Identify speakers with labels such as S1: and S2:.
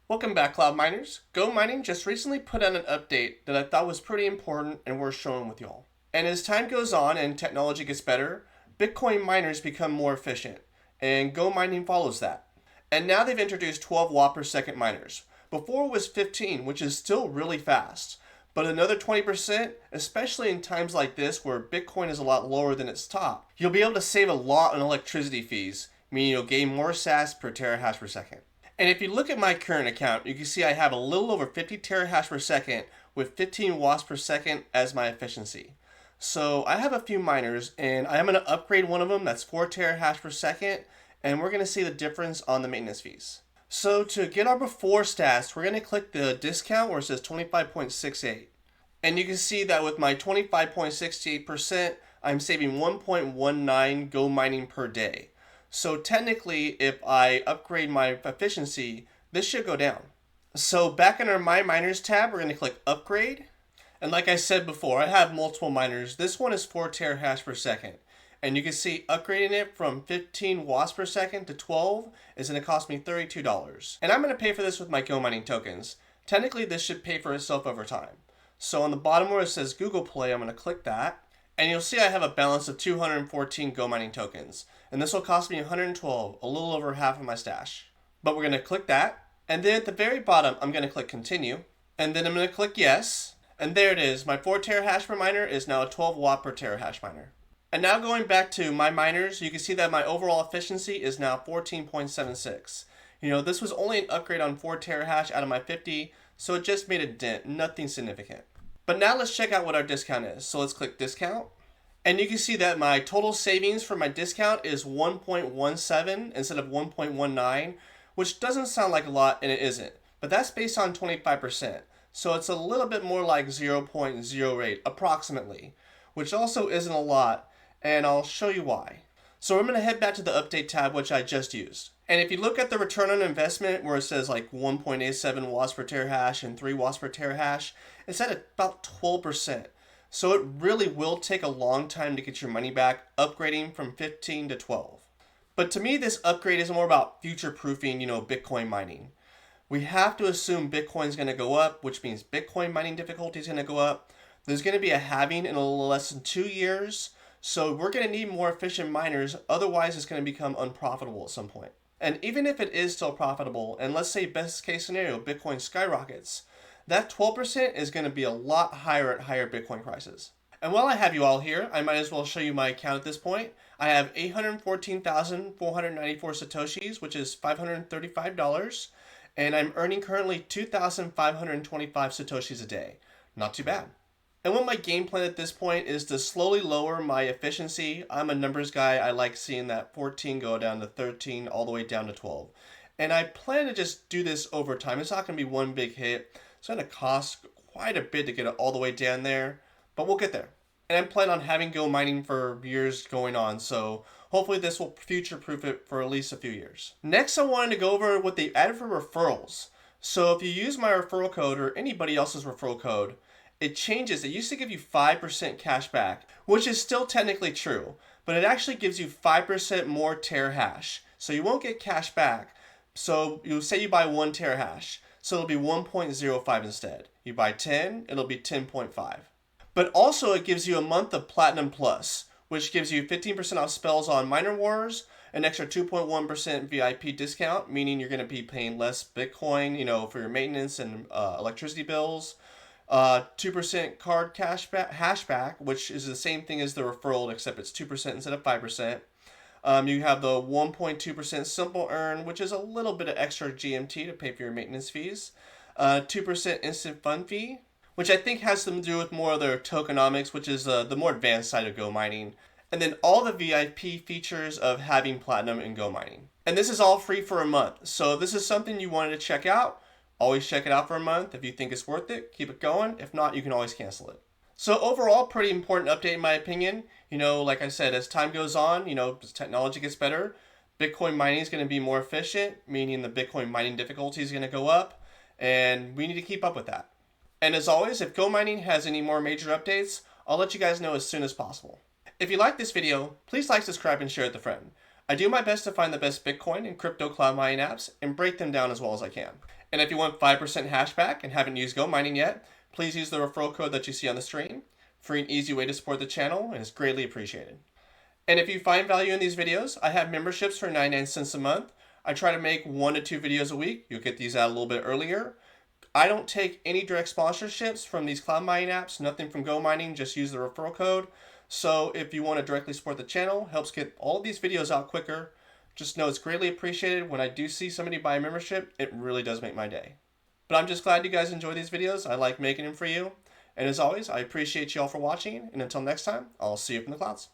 S1: Welcome back, cloud miners. GoMining just recently put out an update that I thought was pretty important and worth showing with y'all. And as time goes on and technology gets better, Bitcoin miners become more efficient, and GoMining follows that. And now they've introduced 12 watt per second miners. Before it was 15, which is still really fast. But another 20%, especially in times like this where Bitcoin is a lot lower than its top, you'll be able to save a lot on electricity fees, meaning you'll gain more sats per terahash per second. And if you look at my current account, you can see I have a little over 50 terahash per second with 15 watts per second as my efficiency. So I have a few miners, and I am going to upgrade one of them that's 4 terahash per second, and we're going to see the difference on the maintenance fees. So to get our before stats, we're going to click the discount where it says 25.68. And you can see that with my 25.68%, I'm saving 1.19 GoMining per day. So technically, if I upgrade my efficiency, this should go down. So back in our My Miners tab, we're going to click Upgrade. And like I said before, I have multiple miners. This one is 4 terahash per second. And you can see upgrading it from 15 watts per second to 12 is going to cost me $32. And I'm going to pay for this with my GoMining tokens. Technically, this should pay for itself over time. So on the bottom where it says Google Play, I'm going to click that. And you'll see I have a balance of 214 GoMining tokens. And this will cost me 112, a little over half of my stash. But we're going to click that. And then at the very bottom, I'm going to click Continue. And then I'm going to click Yes. And there it is. My 4 terahash per miner is now a 12 watt per terahash miner. And now going back to my miners, you can see that my overall efficiency is now 14.76. This was only an upgrade on 4 terahash out of my 50, so it just made a dent, nothing significant. But now let's check out what our discount is. So let's click Discount. And you can see that my total savings for my discount is 1.17 instead of 1.19, which doesn't sound like a lot, and it isn't. But that's based on 25%. So it's a little bit more like 0.08 approximately, which also isn't a lot, and I'll show you why. So I'm going to head back to the Update tab, which I just used. And if you look at the return on investment where it says like 1.87 watts per terahash and 3 watts per terahash, it's at about 12%. So it really will take a long time to get your money back, upgrading from 15 to 12. But to me, this upgrade is more about future-proofing, Bitcoin mining. We have to assume Bitcoin's going to go up, which means Bitcoin mining difficulty is going to go up. There's going to be a halving in a little less than 2 years. So we're going to need more efficient miners. Otherwise, it's going to become unprofitable at some point. And even if it is still profitable, and let's say best case scenario, Bitcoin skyrockets, that 12% is going to be a lot higher at higher Bitcoin prices. And while I have you all here, I might as well show you my account at this point. I have 814,494 Satoshis, which is $535. And I'm earning currently 2,525 Satoshis a day. Not too bad. And what my game plan at this point is to slowly lower my efficiency. I'm a numbers guy. I like seeing that 14 go down to 13 all the way down to 12. And I plan to just do this over time. It's not going to be one big hit. It's going to cost quite a bit to get it all the way down there, but we'll get there. And I'm planning on having GoMining for years going on, so hopefully this will future-proof it for at least a few years. Next, I wanted to go over what they added for referrals. So if you use my referral code or anybody else's referral code, it changes. It used to give you 5% cash back, which is still technically true, but it actually gives you 5% more terahash. So you won't get cash back. So you say you buy 1 terahash, so it'll be 1.05 instead. You buy 10, it'll be 10.5. But also it gives you a month of Platinum Plus, which gives you 15% off spells on Miner Wars, an extra 2.1% VIP discount, meaning you're going to be paying less Bitcoin, for your maintenance and electricity bills. 2% card hashback, which is the same thing as the referral, except it's 2% instead of 5%. You have the 1.2% simple earn, which is a little bit of extra GMT to pay for your maintenance fees. 2% instant fund fee, which I think has something to do with more of their tokenomics, which is the more advanced side of GoMining. And then all the VIP features of having Platinum in GoMining. And this is all free for a month. So if this is something you wanted to check out, always check it out for a month. If you think it's worth it, keep it going. If not, you can always cancel it. So overall, pretty important update in my opinion. Like I said, as time goes on, as technology gets better, Bitcoin mining is going to be more efficient, meaning the Bitcoin mining difficulty is going to go up, and we need to keep up with that. And as always, if GoMining has any more major updates, I'll let you guys know as soon as possible. If you like this video, please like, subscribe, and share it with a friend. I do my best to find the best Bitcoin and crypto cloud mining apps and break them down as well as I can. And if you want 5% hashback and haven't used GoMining yet, please use the referral code that you see on the screen. Free and easy way to support the channel, and it's greatly appreciated. And if you find value in these videos, I have memberships for 99 cents a month. I try to make 1 to 2 videos a week. You'll get these out a little bit earlier. I don't take any direct sponsorships from these cloud mining apps, nothing from GoMining, just use the referral code. So if you want to directly support the channel, helps get all of these videos out quicker. Just know it's greatly appreciated. When I do see somebody buy a membership, it really does make my day. But I'm just glad you guys enjoy these videos. I like making them for you. And as always, I appreciate you all for watching. And until next time, I'll see you up in the clouds.